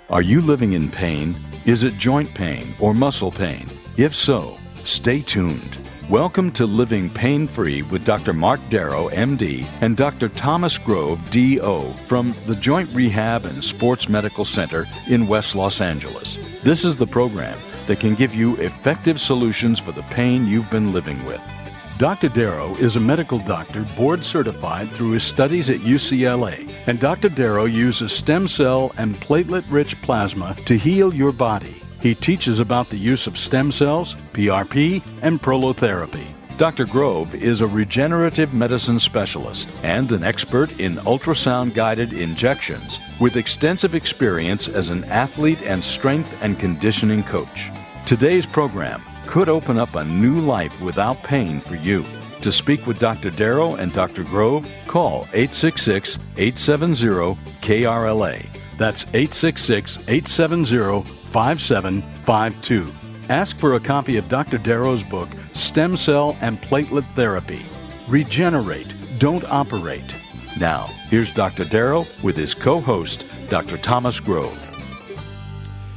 Are you living in pain? Is it joint pain or muscle pain? If so, stay tuned. Welcome to Living Pain-Free with Dr. Marc Darrow, MD, and Dr. Thomas Grove, DO, from the Joint Rehab and Sports Medical Center in West Los Angeles. This is the program that can give you effective solutions for the pain you've been living with. Dr. Darrow is a medical doctor board certified through his studies at UCLA, and Dr. Darrow uses stem cell and platelet-rich plasma to heal your body. He teaches about the use of stem cells, PRP, and prolotherapy. Dr. Grove is a regenerative medicine specialist and an expert in ultrasound-guided injections with extensive experience as an athlete and strength and conditioning coach. Today's program could open up a new life without pain for you. To speak with Dr. Darrow and Dr. Grove, call 866-870-KRLA. That's 866-870-5752. Ask for a copy of Dr. Darrow's book, Stem Cell and Platelet Therapy. Regenerate, don't operate. Now, here's Dr. Darrow with his co-host, Dr. Thomas Grove.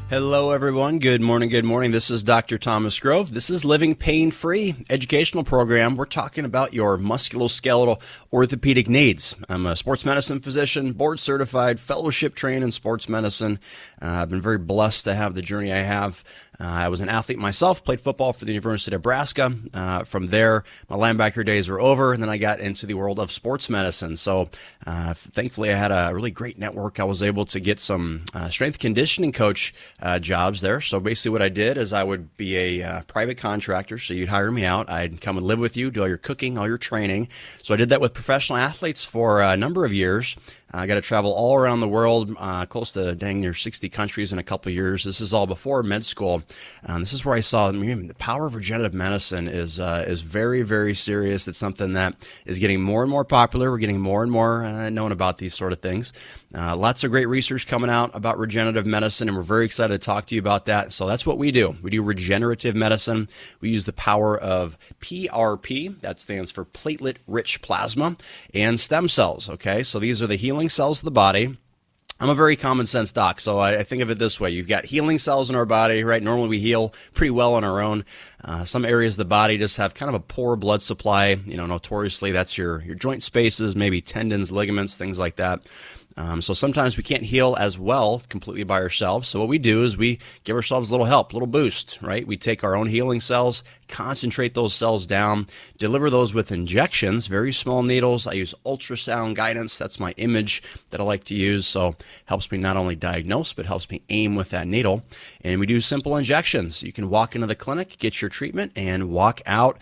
Hello, everyone. Good morning. Good morning. This is Dr. Thomas Grove. This is Living Pain-Free educational program. We're talking about your musculoskeletal orthopedic needs. I'm a sports medicine physician, board certified, fellowship trained in sports medicine. I've been very blessed to have the journey I have. I was an athlete myself, played football for the University of Nebraska. From there, my linebacker days were over, and then I got into the world of sports medicine. So thankfully, I had a really great network. I was able to get some strength conditioning coach jobs there. So basically what I did is I would be a private contractor. So you'd hire me out. I'd come and live with you, do all your cooking, all your training. So I did that with professional athletes for a number of years. I got to travel all around the world, close to dang near 60 countries in a couple of years. This is all before med school. This is where I saw the power of regenerative medicine is very, very serious. It's something that is getting more and more popular. We're getting more and more known about these sort of things. Lots of great research coming out about regenerative medicine, and we're very excited to talk to you about that. So that's what we do. We do regenerative medicine. We use the power of PRP, that stands for platelet-rich plasma, and stem cells, okay? So these are the healing cells of the body. I'm a very common sense doc, so I think of it this way. You've got healing cells in our body, right? Normally we heal pretty well on our own. Some areas of the body just have kind of a poor blood supply. Notoriously that's your joint spaces, maybe tendons, ligaments, things like that. So sometimes we can't heal as well completely by ourselves. So what we do is we give ourselves a little help, a little boost, right? We take our own healing cells, concentrate those cells down, deliver those with injections, very small needles. I use ultrasound guidance. That's my image that I like to use. So helps me not only diagnose, but helps me aim with that needle. And we do simple injections. You can walk into the clinic, get your treatment, and walk out.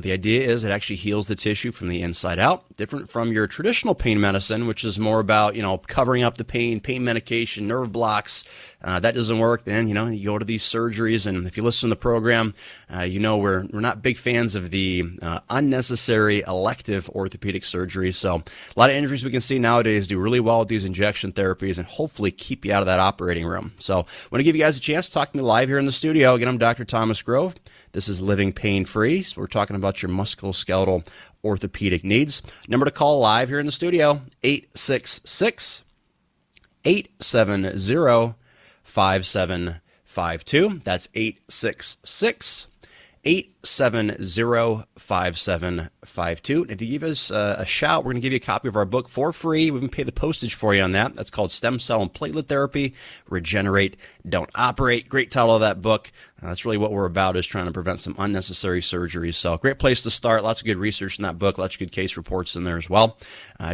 The idea is it actually heals the tissue from the inside out, different from your traditional pain medicine, which is more about, covering up the pain medication, nerve blocks. That doesn't work. Then, you go to these surgeries, and if you listen to the program, we're not big fans of the unnecessary elective orthopedic surgery. So a lot of injuries we can see nowadays do really well with these injection therapies and hopefully keep you out of that operating room. So I want to give you guys a chance to talk to me live here in the studio. Again, I'm Dr. Thomas Grove. This is Living Pain-Free. So we're talking about your musculoskeletal orthopedic needs. Number to call live here in the studio, 866-870-5752. That's 866-870-5752. If you give us a shout, we're going to give you a copy of our book for free. We even pay the postage for you on that. That's called Stem Cell and Platelet Therapy, Regenerate, Don't Operate. Great title of that book. That's really what we're about, is trying to prevent some unnecessary surgeries. So great place to start. Lots of good research in that book. Lots of good case reports in there as well.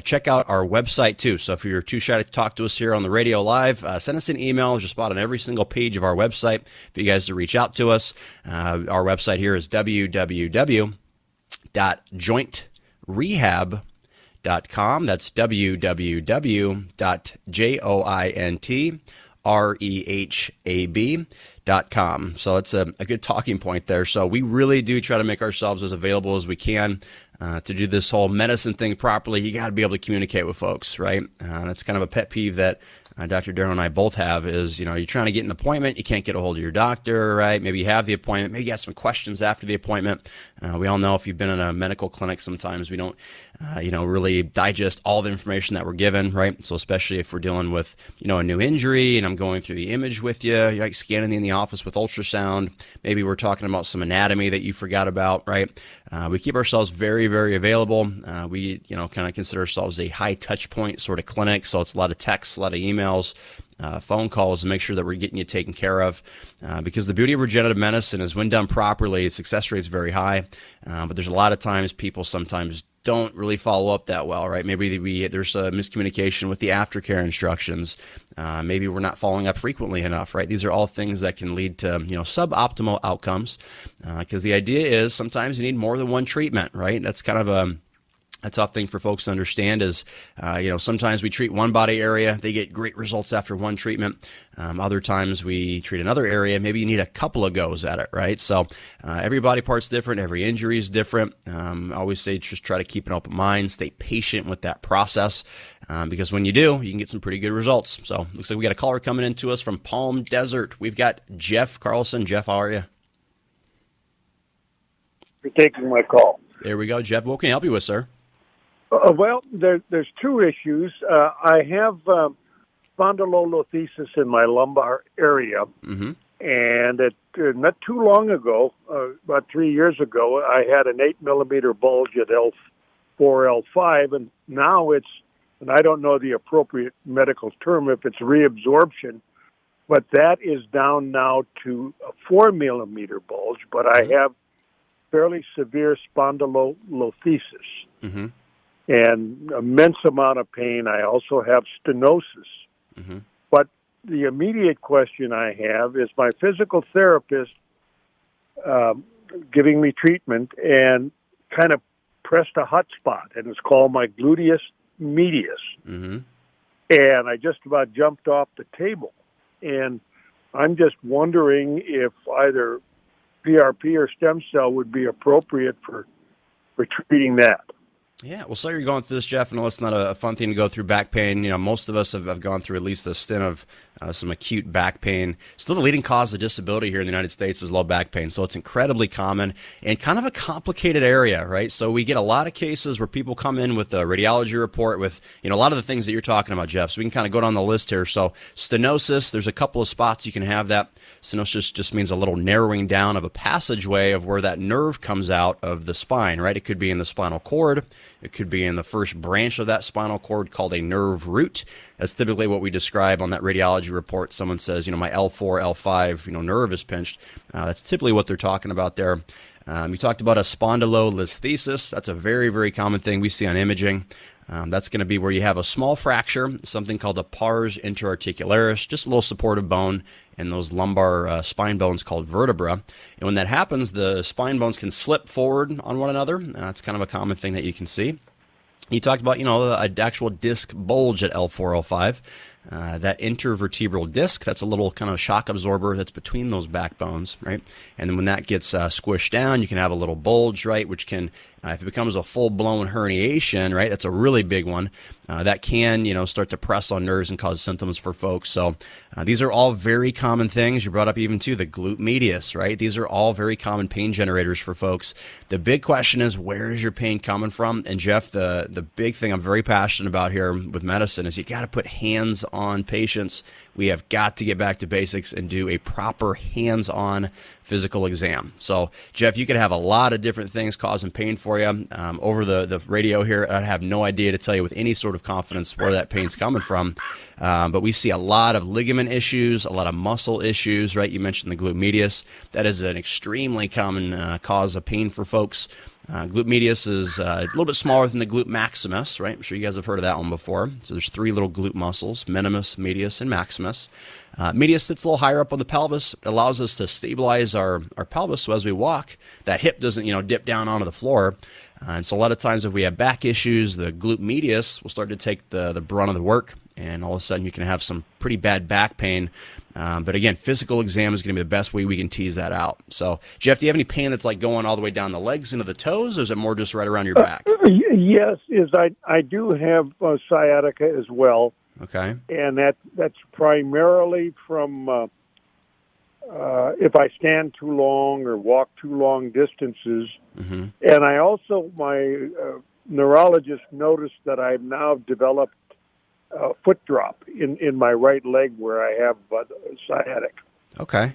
Check out our website too. So if you're too shy to talk to us here on the radio live, send us an email. Just about on every single page of our website for you guys to reach out to us. Our website here is www.jointrehab.com. That's www.jointrehab.com. So it's a good talking point there. So we really do try to make ourselves as available as we can to do this whole medicine thing properly. You got to be able to communicate with folks, right? That's kind of a pet peeve that Dr. Darrow and I both have is, you're trying to get an appointment. You can't get a hold of your doctor, right? Maybe you have the appointment. Maybe you got some questions after the appointment. We all know if you've been in a medical clinic, sometimes we don't really digest all the information that we're given, right? So especially if we're dealing with, a new injury and I'm going through the image with you, you're like scanning in the office with ultrasound. Maybe we're talking about some anatomy that you forgot about, right? We keep ourselves very, very available. We, kind of consider ourselves a high touch point sort of clinic. So it's a lot of texts, a lot of emails, phone calls to make sure that we're getting you taken care of. Because the beauty of regenerative medicine is when done properly, success rate is very high. But there's a lot of times people sometimes don't really follow up that well, right? Maybe there's a miscommunication with the aftercare instructions. Maybe we're not following up frequently enough, right? These are all things that can lead to, suboptimal outcomes. Because the idea is sometimes you need more than one treatment, right? That's kind of a tough thing for folks to understand is, sometimes we treat one body area, they get great results after one treatment. Other times we treat another area, maybe you need a couple of goes at it, right? So every body part's different, every injury is different. I always say just try to keep an open mind, stay patient with that process, because when you do, you can get some pretty good results. So looks like we got a caller coming in to us from Palm Desert. We've got Jeff Carlson. Jeff, how are you? For taking my call. There we go, Jeff. What can I help you with, sir? Well, there's two issues. I have spondylolisthesis in my lumbar area, Mm-hmm. and not too long ago, about 3 years ago, I had an 8-millimeter bulge at L4, L5, and now and I don't know the appropriate medical term, if it's reabsorption, but that is down now to a 4-millimeter bulge, but I have fairly severe spondylolisthesis. Mm-hmm. And immense amount of pain. I also have stenosis. Mm-hmm. But the immediate question I have is my physical therapist giving me treatment and kind of pressed a hot spot, and it's called my gluteus medius. Mm-hmm. And I just about jumped off the table. And I'm just wondering if either PRP or stem cell would be appropriate for treating that. Yeah, well, so you're going through this, Jeff. I know it's not a fun thing to go through back pain. Most of us have gone through at least a stint of some acute back pain. Still the leading cause of disability here in the United States is low back pain. So it's incredibly common and kind of a complicated area, right? So we get a lot of cases where people come in with a radiology report with, a lot of the things that you're talking about, Jeff. So we can kind of go down the list here. So stenosis, there's a couple of spots you can have that. Stenosis just means a little narrowing down of a passageway of where that nerve comes out of the spine, right? It could be in the spinal cord. It could be in the first branch of that spinal cord called a nerve root. That's typically what we describe on that radiology report. Someone says, my L4, L5, nerve is pinched. That's typically what they're talking about there. You talked about a spondylolisthesis. That's a very, very common thing we see on imaging. That's going to be where you have a small fracture, something called the pars interarticularis, just a little supportive bone in those lumbar spine bones called vertebra. And when that happens, the spine bones can slip forward on one another. It's kind of a common thing that you can see. You talked about, an actual disc bulge at L4, L5. That intervertebral disc, that's a little kind of shock absorber that's between those backbones, right? And then when that gets squished down, you can have a little bulge, right? Which can, if it becomes a full-blown herniation, right? That's a really big one. That can, start to press on nerves and cause symptoms for folks. So these are all very common things. You brought up even too the glute medius, right? These are all very common pain generators for folks. The big question is, where is your pain coming from? And Jeff, the big thing I'm very passionate about here with medicine is you got to put hands on patients. We have got to get back to basics and do a proper hands-on physical exam. So, Jeff, you could have a lot of different things causing pain for you. Over the radio here, I have no idea to tell you with any sort of confidence where that pain's coming from. But we see a lot of ligament issues, a lot of muscle issues, right? You mentioned the glute medius. That is an extremely common cause of pain for folks. Glute medius is a little bit smaller than the glute maximus, right? I'm sure you guys have heard of that one before. So there's three little glute muscles, minimus, medius, and maximus. Medius sits a little higher up on the pelvis. It allows us to stabilize our pelvis so as we walk, that hip doesn't, dip down onto the floor. And so a lot of times if we have back issues, the glute medius will start to take the brunt of the work. And all of a sudden you can have some pretty bad back pain. But again, physical exam is going to be the best way we can tease that out. So, Jeff, do you have any pain that's like going all the way down the legs into the toes, or is it more just right around your back? Yes, I do have sciatica as well. Okay. And that's primarily from if I stand too long or walk too long distances. Mm-hmm. And I also, my neurologist noticed that I've now developed a foot drop in my right leg where I have sciatic. Okay.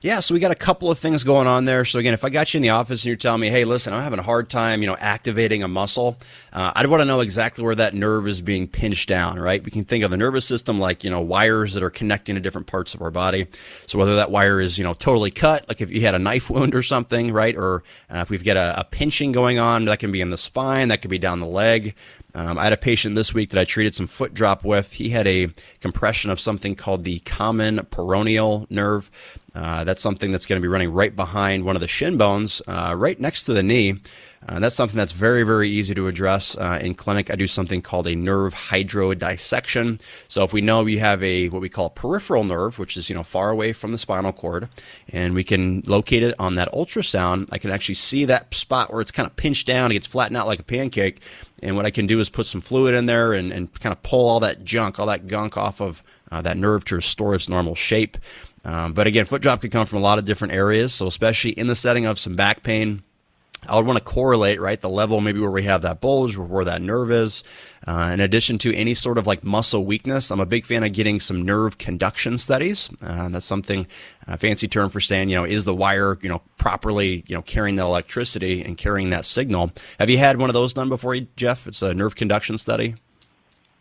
Yeah, so we got a couple of things going on there. So again, if I got you in the office and you're telling me, hey, listen, I'm having a hard time, activating a muscle, I'd want to know exactly where that nerve is being pinched down, right? We can think of the nervous system like, wires that are connecting to different parts of our body. So whether that wire is, totally cut, like if you had a knife wound or something, right? Or if we've got a pinching going on, that can be in the spine, that could be down the leg. I had a patient this week that I treated some foot drop with. He had a compression of something called the common peroneal nerve. That's something that's going to be running right behind one of the shin bones, right next to the knee. That's something that's very, very easy to address in clinic. I do something called a nerve hydrodissection. So if we know we have what we call a peripheral nerve, which is far away from the spinal cord, and we can locate it on that ultrasound, I can actually see that spot where it's kind of pinched down, it gets flattened out like a pancake. And what I can do is put some fluid in there and kind of pull all that junk, all that gunk off of that nerve to restore its normal shape. But again, foot drop could come from a lot of different areas. So especially in the setting of some back pain, I would want to correlate, right, the level maybe where we have that bulge or where that nerve is. In addition to any sort of like muscle weakness, I'm a big fan of getting some nerve conduction studies. That's something, a fancy term for saying, is the wire, properly, carrying the electricity and carrying that signal. Have you had one of those done before, Jeff? It's a nerve conduction study.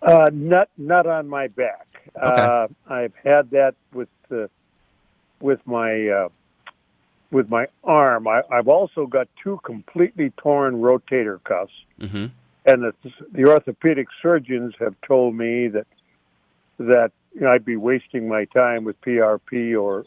Not on my back. Okay. I've had that with my arm. I've also got two completely torn rotator cuffs, Mm-hmm. and the orthopedic surgeons have told me that I'd be wasting my time with PRP or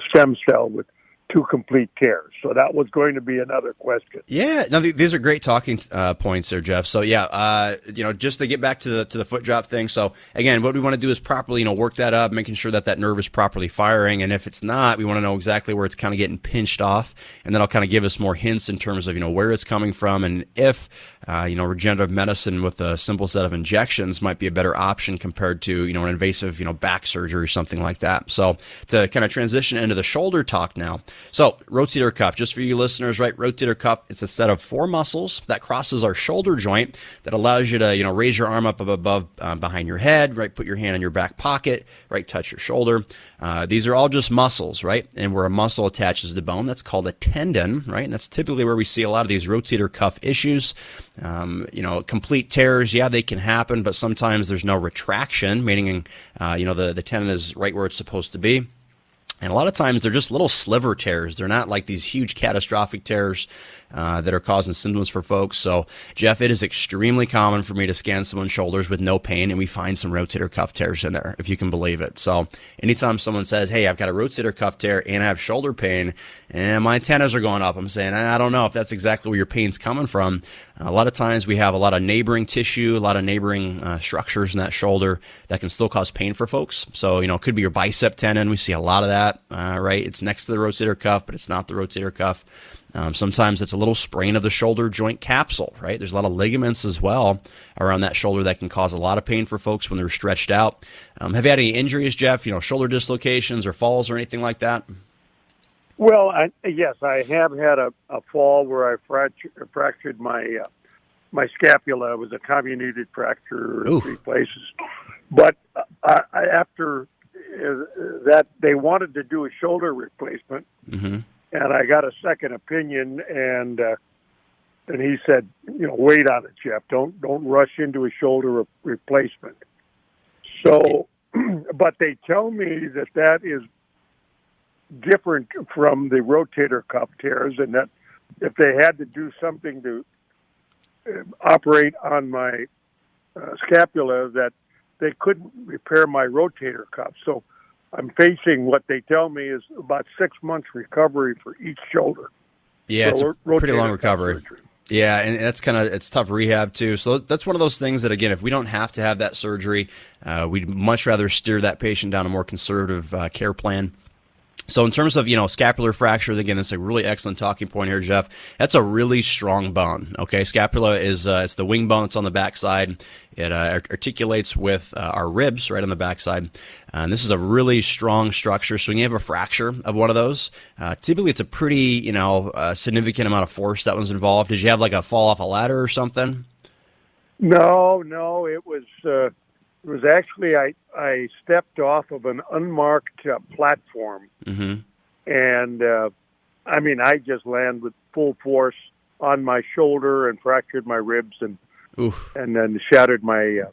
stem cell with two complete tears. So that was going to be another question. Yeah, no, these are great talking points there, Jeff. So yeah, just to get back to the foot drop thing. So again, what we want to do is properly, work that up, making sure that nerve is properly firing. And if it's not, we want to know exactly where it's kind of getting pinched off, and that'll kind of give us more hints in terms of where it's coming from, and if regenerative medicine with a simple set of injections might be a better option compared to an invasive back surgery or something like that. So to kind of transition into the shoulder talk now. So rotator cuff, just for you listeners, right? Rotator cuff, it's a set of 4 muscles that crosses our shoulder joint that allows you to, raise your arm up above behind your head, right? Put your hand in your back pocket, right? Touch your shoulder. These are all just muscles, right? And where a muscle attaches to bone, that's called a tendon, right? And that's typically where we see a lot of these rotator cuff issues. Complete tears, yeah, they can happen, but sometimes there's no retraction, meaning, the tendon is right where it's supposed to be. And a lot of times they're just little sliver tears. They're not like these huge catastrophic tears that are causing symptoms for folks. So, Jeff, it is extremely common for me to scan someone's shoulders with no pain, and we find some rotator cuff tears in there, if you can believe it. So anytime someone says, hey, I've got a rotator cuff tear and I have shoulder pain and my antennas are going up, I'm saying, I don't know if that's exactly where your pain's coming from. A lot of times we have a lot of neighboring tissue, a lot of neighboring structures in that shoulder that can still cause pain for folks. So, it could be your bicep tendon. We see a lot of that, right? It's next to the rotator cuff, but it's not the rotator cuff. Sometimes it's a little sprain of the shoulder joint capsule, right? There's a lot of ligaments as well around that shoulder that can cause a lot of pain for folks when they're stretched out. Have you had any injuries, Jeff? Shoulder dislocations or falls or anything like that? Well, yes, I have had a fall where I fractured my scapula. It was a comminuted fracture in 3 places. But after that, they wanted to do a shoulder replacement. Mm-hmm. And I got a second opinion, and he said, wait on it, Jeff. Don't rush into a shoulder replacement. So, but they tell me that is different from the rotator cuff tears, and that if they had to do something to operate on my scapula, that they couldn't repair my rotator cuff. So I'm facing what they tell me is about 6 months recovery for each shoulder. Yeah, it's a pretty long recovery. Surgery. Yeah, and it's tough rehab too. So that's one of those things that, again, if we don't have to have that surgery, we'd much rather steer that patient down a more conservative care plan. So in terms of, scapular fracture, again, that's a really excellent talking point here, Jeff. That's a really strong bone, okay? Scapula is it's the wing bone that's on the backside. It articulates with our ribs right on the backside. And this is a really strong structure. So when you have a fracture of one of those, typically it's a pretty, significant amount of force that was involved. Did you have like a fall off a ladder or something? No, it was actually I stepped off of an unmarked platform, Mm-hmm. and I just landed with full force on my shoulder and fractured my ribs and then shattered my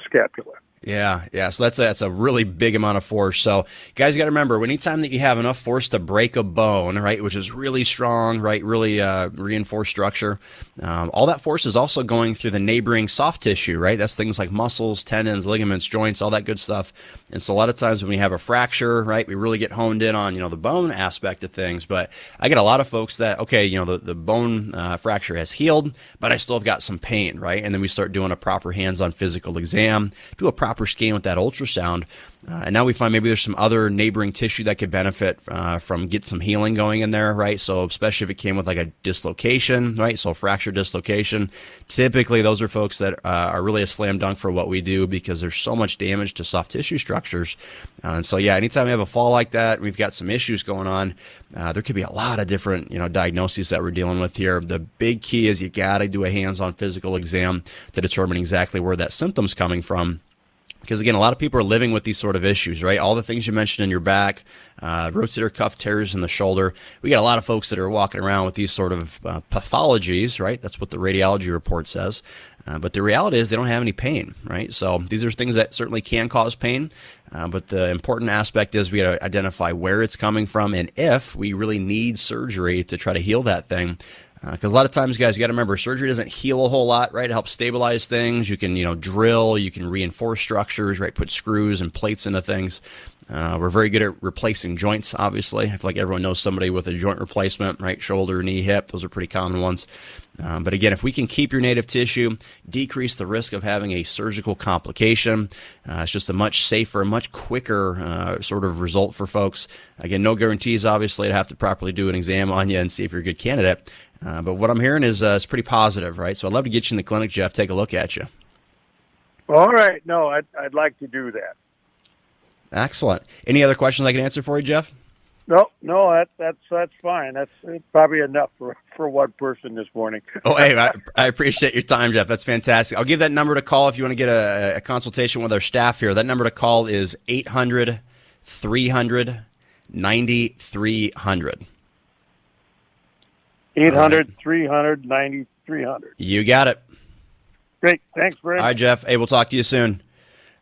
scapula. Yeah. So that's a really big amount of force. So guys, you got to remember, anytime that you have enough force to break a bone, right, which is really strong, right, really reinforced structure, all that force is also going through the neighboring soft tissue, right? That's things like muscles, tendons, ligaments, joints, all that good stuff. And so a lot of times when we have a fracture, right, we really get honed in on, the bone aspect of things. But I get a lot of folks that, okay, the bone fracture has healed, but I still have got some pain, right? And then we start doing a proper hands-on physical exam, do a proper scan with that ultrasound, and now we find maybe there's some other neighboring tissue that could benefit from get some healing going in there, right? So especially if it came with like a dislocation, right? So fracture dislocation, typically those are folks that are really a slam dunk for what we do because there's so much damage to soft tissue structures. And so yeah, anytime we have a fall like that, we've got some issues going on, there could be a lot of different diagnoses that we're dealing with here. The big key is you got to do a hands-on physical exam to determine exactly where that symptom's coming from. Because, again, a lot of people are living with these sort of issues, right? All the things you mentioned in your back, rotator cuff tears in the shoulder. We got a lot of folks that are walking around with these sort of pathologies, right? That's what the radiology report says. But the reality is they don't have any pain, right? So these are things that certainly can cause pain. But the important aspect is we got to identify where it's coming from and if we really need surgery to try to heal that thing. Because a lot of times, guys, you got to remember, surgery doesn't heal a whole lot, right? It helps stabilize things. You can, drill, you can reinforce structures, right? Put screws and plates into things. We're very good at replacing joints, obviously. I feel like everyone knows somebody with a joint replacement, right? Shoulder, knee, hip, those are pretty common ones. But again, if we can keep your native tissue, decrease the risk of having a surgical complication, it's just a much safer, much quicker sort of result for folks. Again, no guarantees, obviously, to have to properly do an exam on you and see if you're a good candidate. But what I'm hearing is it's pretty positive, right? So I'd love to get you in the clinic, Jeff, take a look at you. All right. No, I'd like to do that. Excellent. Any other questions I can answer for you, Jeff? No, that's fine. That's probably enough for one person this morning. Oh, hey, I appreciate your time, Jeff. That's fantastic. I'll give that number to call if you want to get a consultation with our staff here. That number to call is 800-300-9300. 800-300-9300. You got it. Great. Thanks, Brent. All right, Jeff. Hey, we'll talk to you soon.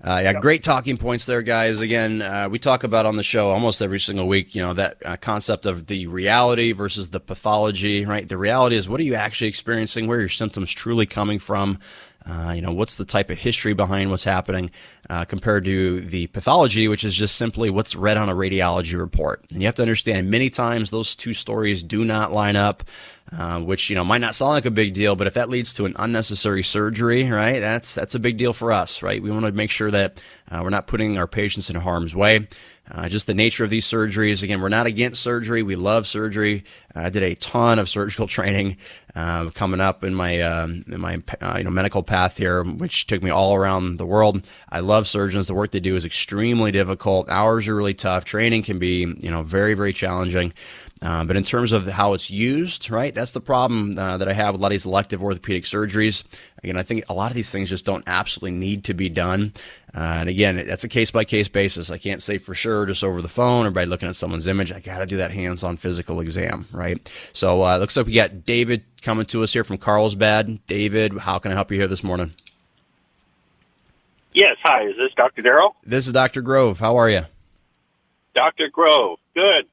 Great talking points there, guys. Again, we talk about on the show almost every single week, that concept of the reality versus the pathology, right? The reality is, what are you actually experiencing? Where are your symptoms truly coming from? What's the type of history behind what's happening compared to the pathology, which is just simply what's read on a radiology report. And you have to understand many times those two stories do not line up, which, might not sound like a big deal, but if that leads to an unnecessary surgery, right, that's a big deal for us, right? We want to make sure that we're not putting our patients in harm's way. Just the nature of these surgeries. Again, we're not against surgery. We love surgery. I did a ton of surgical training coming up in my medical path here, which took me all around the world. I love surgeons. The work they do is extremely difficult. Hours are really tough. Training can be, very, very challenging. But in terms of how it's used, right, that's the problem that I have with a lot of these elective orthopedic surgeries. Again, I think a lot of these things just don't absolutely need to be done. And again, that's a case-by-case basis. I can't say for sure just over the phone or by looking at someone's image. I got to do that hands-on physical exam, right? So looks like we got David coming to us here from Carlsbad. David, how can I help you here this morning? Yes, hi. Is this Dr. Darrow? This is Dr. Grove. How are you? Dr. Grove. Good.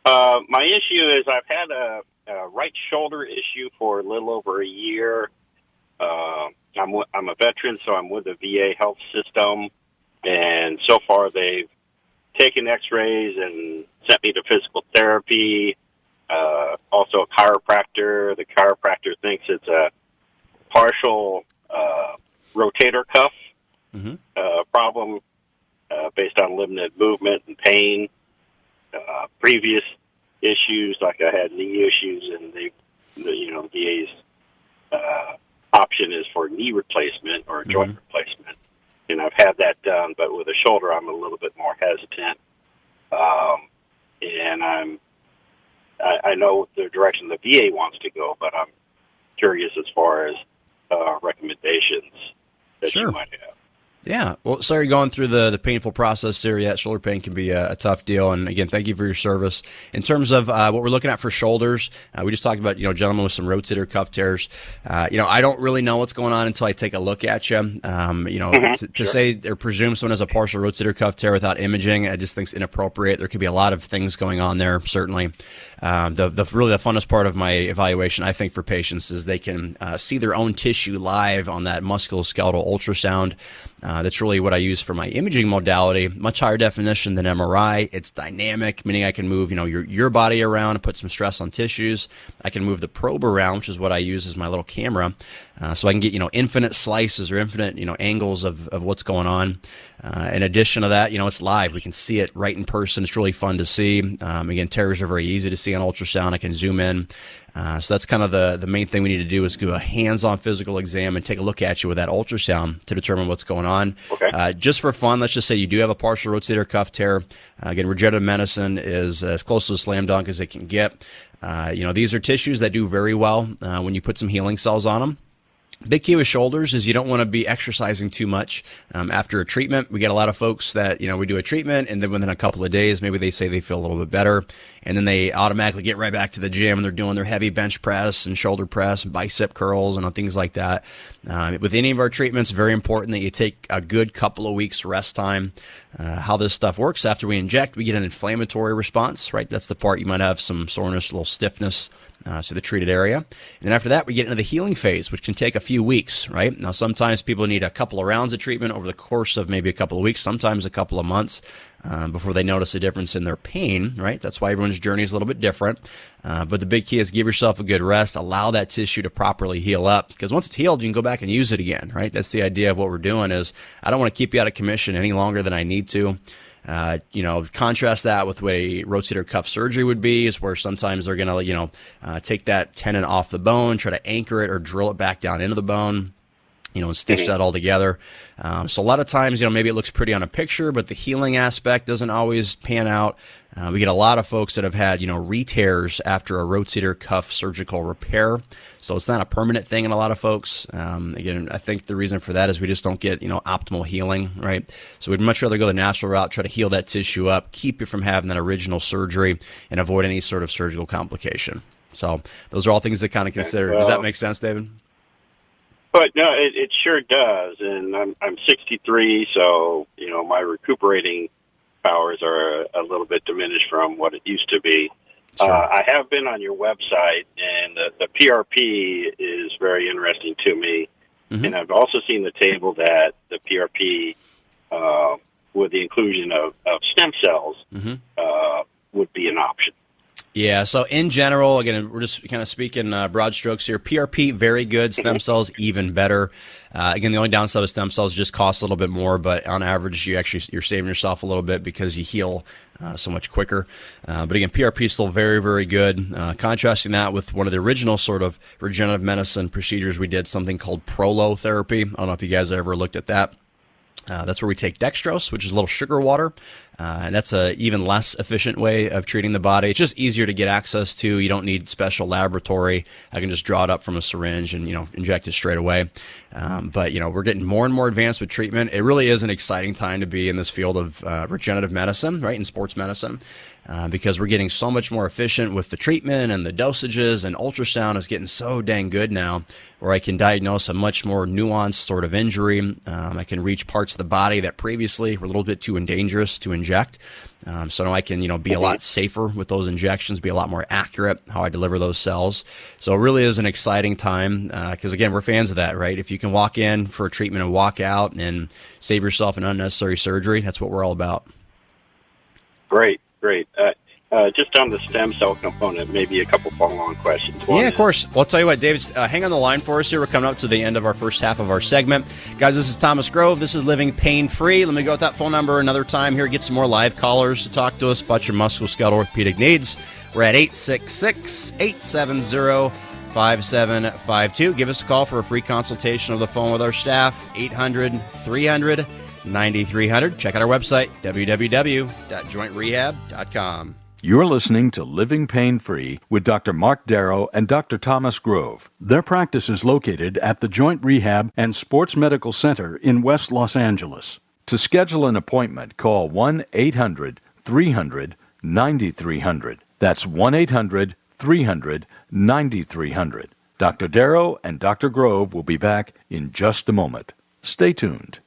My issue is I've had a right shoulder issue for a little over a year. I'm a veteran, so I'm with the VA health system, and so far they've taken x-rays and sent me to physical therapy, also a chiropractor. The chiropractor thinks it's a partial rotator cuff problem based on limited movement and pain. previous issues, like I had knee issues, and the VA's option is for knee replacement or joint replacement. And I've had that done, but with a shoulder, I'm a little bit more hesitant. And I know the direction the VA wants to go, but I'm curious as far as recommendations that you might have. Yeah. Well, sorry going through the painful process there. Yeah, shoulder pain can be a tough deal. And again, thank you for your service. In terms of what we're looking at for shoulders, we just talked about, gentlemen with some rotator cuff tears. I don't really know what's going on until I take a look at you. To say or presume someone has a partial rotator cuff tear without imaging, I just think it's inappropriate. There could be a lot of things going on there, certainly. The funnest part of my evaluation, I think, for patients is they can see their own tissue live on that musculoskeletal ultrasound. That's really what I use for my imaging modality. Much higher definition than MRI. It's dynamic, meaning I can move, your body around and put some stress on tissues. I can move the probe around, which is what I use as my little camera, so I can get infinite slices or infinite angles of what's going on. In addition to that, it's live. We can see it right in person. It's really fun to see. Again, tears are very easy to see on ultrasound. I can zoom in. So that's kind of the main thing we need to do is do a hands-on physical exam and take a look at you with that ultrasound to determine what's going on. Okay. Just for fun, let's just say you do have a partial rotator cuff tear. Again, regenerative medicine is as close to a slam dunk as it can get. These are tissues that do very well when you put some healing cells on them. Big key with shoulders is you don't want to be exercising too much after a treatment. We get a lot of folks that, we do a treatment and then within a couple of days, maybe they say they feel a little bit better and then they automatically get right back to the gym and they're doing their heavy bench press and shoulder press and bicep curls and things like that. With any of our treatments, very important that you take a good couple of weeks rest time. How this stuff works, after we inject, we get an inflammatory response, right? That's the part you might have some soreness, a little stiffness to the treated area. And then after that, we get into the healing phase, which can take a few weeks, right? Now, sometimes people need a couple of rounds of treatment over the course of maybe a couple of weeks, sometimes a couple of months before they notice a difference in their pain, right? That's why everyone's journey is a little bit different. But the big key is give yourself a good rest, allow that tissue to properly heal up, because once it's healed, you can go back and use it again, right? That's the idea of what we're doing is I don't want to keep you out of commission any longer than I need to. Contrast that with what a rotator cuff surgery would be, is where sometimes they're going to, take that tendon off the bone, try to anchor it or drill it back down into the bone, and stitch that all together. So a lot of times, maybe it looks pretty on a picture, but the healing aspect doesn't always pan out. We get a lot of folks that have had, re-tears after a rotator cuff surgical repair. So it's not a permanent thing in a lot of folks. Again, I think the reason for that is we just don't get, optimal healing, right? So we'd much rather go the natural route, try to heal that tissue up, keep you from having that original surgery, and avoid any sort of surgical complication. So those are all things to kind of consider. Does that make sense, David? But no, it sure does. And I'm 63, so, my recuperating powers are a little bit diminished from what it used to be. Sure. I have been on your website, and the PRP is very interesting to me. Mm-hmm. And I've also seen the table that the PRP, with the inclusion of stem cells, would be an option. Yeah, so in general, again, we're just kind of speaking broad strokes here. PRP, very good. Stem cells, even better. Again, the only downside of stem cells just costs a little bit more, but on average, you're saving yourself a little bit because you heal so much quicker. But again, PRP is still very, very good. Contrasting that with one of the original sort of regenerative medicine procedures we did, something called prolotherapy. I don't know if you guys ever looked at that. That's where we take dextrose, which is a little sugar water, and that's a even less efficient way of treating the body. It's just easier to get access to. You don't need special laboratory. I can just draw it up from a syringe and inject it straight away. But we're getting more and more advanced with treatment. It really is an exciting time to be in this field of regenerative medicine, right, in sports medicine. Because we're getting so much more efficient with the treatment and the dosages, and ultrasound is getting so dang good now where I can diagnose a much more nuanced sort of injury. I can reach parts of the body that previously were a little bit too dangerous to inject. So now I can, be a lot safer with those injections, be a lot more accurate how I deliver those cells. So it really is an exciting time because, again, we're fans of that, right? If you can walk in for a treatment and walk out and save yourself an unnecessary surgery, that's what we're all about. Great. just on the stem cell component, maybe a couple follow-on questions. Yeah, of course. Well, I'll tell you what, David, hang on the line for us here. We're coming up to the end of our first half of our segment. Guys, this is Thomas Grove. This is Living Pain-Free. Let me go with that phone number another time here. Get some more live callers to talk to us about your musculoskeletal orthopedic needs. We're at 866-870-5752. Give us a call for a free consultation over the phone with our staff, 800-300-9300. Check out our website, www.jointrehab.com. You're listening to Living Pain-Free with Dr. Marc Darrow and Dr. Thomas Grove. Their practice is located at the Joint Rehab and Sports Medical Center in West Los Angeles. To schedule an appointment, call 1-800-300-9300. That's 1-800-300-9300. Dr. Darrow and Dr. Grove will be back in just a moment. Stay tuned.